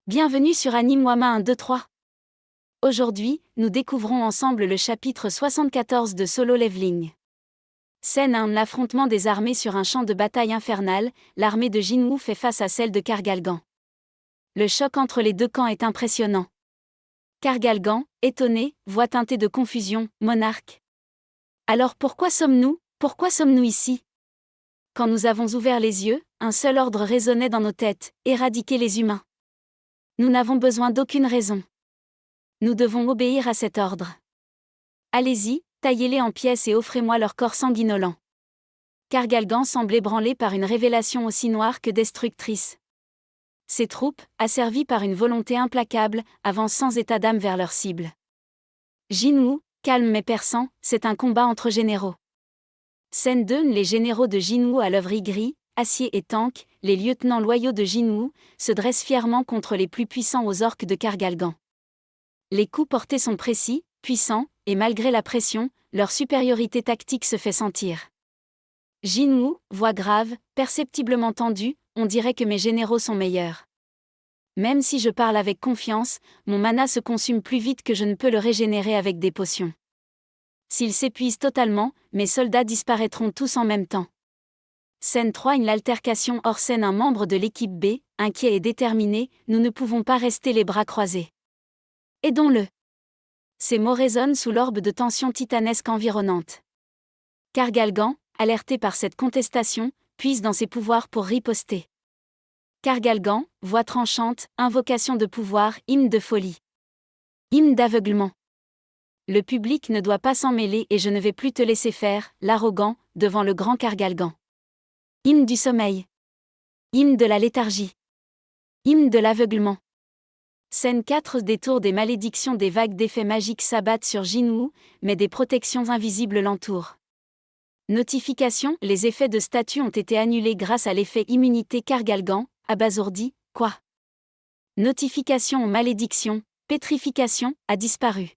Bienvenue sur Anime Wama 1, 2, 3. Aujourd'hui, nous découvrons ensemble le chapitre 74 de Solo Leveling. Scène 1. L'affrontement des armées sur un champ de bataille infernal, l'armée de Jinwoo fait face à celle de Kargalgan. Le choc entre les deux camps est impressionnant. Kargalgan, étonné, voix teintée de confusion, monarque. Alors pourquoi sommes-nous ici? Quand nous avons ouvert les yeux, un seul ordre résonnait dans nos têtes, éradiquer les humains. Nous n'avons besoin d'aucune raison. Nous devons obéir à cet ordre. Allez-y, taillez-les en pièces et offrez-moi leur corps sanguinolent. Kargalgan semble ébranlé par une révélation aussi noire que destructrice. Ses troupes, asservies par une volonté implacable, avancent sans état d'âme vers leur cible. Jinwoo, calme mais perçant, c'est un combat entre généraux. Scène 2. Les généraux de Jinwoo à l'œuvre gris, acier et tank, les lieutenants loyaux de Jinwoo, se dressent fièrement contre les plus puissants aux orques de Kargalgan. Les coups portés sont précis, puissants, et malgré la pression, leur supériorité tactique se fait sentir. Jinwoo, voix grave, perceptiblement tendue, on dirait que mes généraux sont meilleurs. Même si je parle avec confiance, mon mana se consume plus vite que je ne peux le régénérer avec des potions. S'il s'épuise totalement, mes soldats disparaîtront tous en même temps. Scène 3. Une altercation hors scène. Un membre de l'équipe B, inquiet et déterminé, nous ne pouvons pas rester les bras croisés. Aidons-le. Ces mots résonnent sous l'orbe de tension titanesque environnante. Kargalgan, alerté par cette contestation, puise dans ses pouvoirs pour riposter. Kargalgan, voix tranchante, invocation de pouvoir, hymne de folie. Hymne d'aveuglement. Le public ne doit pas s'en mêler et je ne vais plus te laisser faire, l'arrogant, devant le grand Kargalgan. Hymne du sommeil. Hymne de la léthargie. Hymne de l'aveuglement. Scène 4. Détour des malédictions. Des vagues d'effets magiques s'abattent sur Jinwoo, mais des protections invisibles l'entourent. Notification. Les effets de statut ont été annulés grâce à l'effet immunité. Kargalgan, abasourdi, quoi? Notification aux malédictions. Pétrification, a disparu.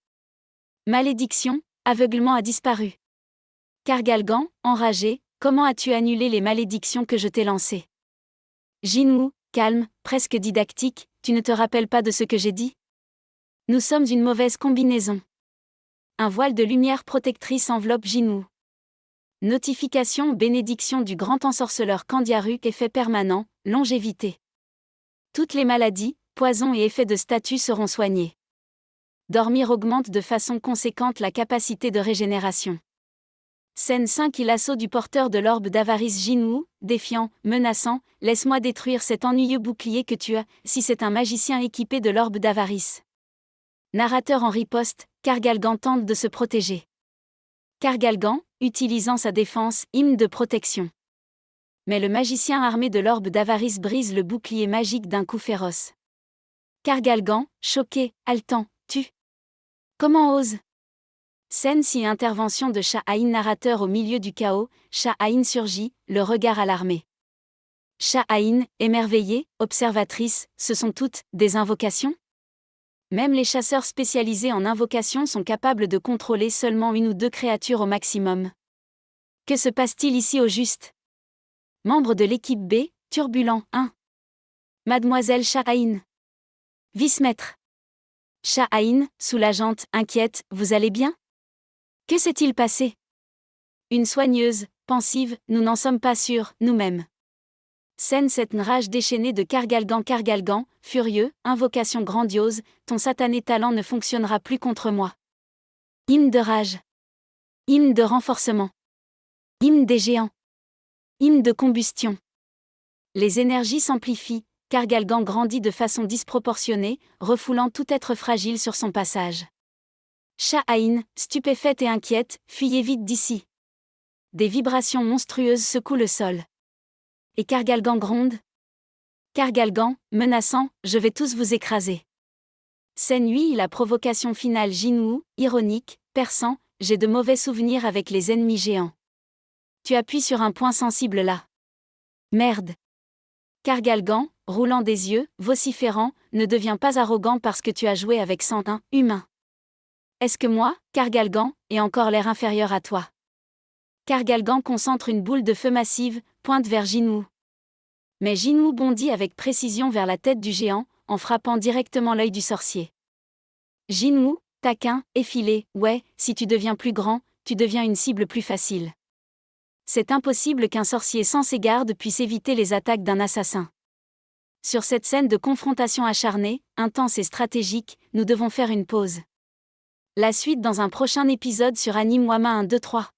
Malédiction, aveuglement a disparu. Kargalgan, enragé, comment as-tu annulé les malédictions que je t'ai lancées? Jinwoo, calme, presque didactique, tu ne te rappelles pas de ce que j'ai dit? Nous sommes une mauvaise combinaison. Un voile de lumière protectrice enveloppe Jinwoo. Notification. Bénédiction du grand ensorceleur Candiaru. Effet permanent, longévité. Toutes les maladies, poisons et effets de statut seront soignés. Dormir augmente de façon conséquente la capacité de régénération. Scène 5. L'assaut du porteur de l'orbe d'avarice. Jinwoo, défiant, menaçant, laisse-moi détruire cet ennuyeux bouclier que tu as, si c'est un magicien équipé de l'orbe d'avarice. Narrateur en riposte, Kargalgan tente de se protéger. Kargalgan, utilisant sa défense, hymne de protection. Mais le magicien armé de l'orbe d'avarice brise le bouclier magique d'un coup féroce. Kargalgan, choqué, haletant, tue. Comment ose? Scène 6. Intervention de Sha'ain. Narrateur au milieu du chaos, Sha'ain surgit, le regard alarmé. Sha'ain, émerveillée, observatrice, ce sont toutes des invocations? Même les chasseurs spécialisés en invocations sont capables de contrôler seulement une ou deux créatures au maximum. Que se passe-t-il ici au juste? Membre de l'équipe B, turbulent 1. Mademoiselle Sha'ain. Vice-maître. Sha'ain, soulageante, inquiète, vous allez bien? Que s'est-il passé? Une soigneuse, pensive, nous n'en sommes pas sûrs, nous-mêmes. Scène 7. Rage déchaînée de Kargalgan. Kargalgan, furieux, invocation grandiose, ton satané talent ne fonctionnera plus contre moi. Hymne de rage. Hymne de renforcement. Hymne des géants. Hymne de combustion. Les énergies s'amplifient, Kargalgan grandit de façon disproportionnée, refoulant tout être fragile sur son passage. Sha'ain, stupéfaite et inquiète, fuyez vite d'ici. Des vibrations monstrueuses secouent le sol. Et Kargalgan gronde. Kargalgan, menaçant, je vais tous vous écraser. Scène 8. La provocation finale. Jinwoo, ironique, perçant, j'ai de mauvais souvenirs avec les ennemis géants. Tu appuies sur un point sensible là. Merde. Kargalgan, roulant des yeux, vociférant, ne deviens pas arrogant parce que tu as joué avec 101 humains. Est-ce que moi, Kargalgan, ai encore l'air inférieur à toi? Kargalgan concentre une boule de feu massive, pointe vers Jinwoo. Mais Jinwoo bondit avec précision vers la tête du géant, en frappant directement l'œil du sorcier. Jinwoo, taquin, effilé, ouais, si tu deviens plus grand, tu deviens une cible plus facile. C'est impossible qu'un sorcier sans ses gardes puisse éviter les attaques d'un assassin. Sur cette scène de confrontation acharnée, intense et stratégique, nous devons faire une pause. La suite dans un prochain épisode sur Anime Wama 1, 2, 3.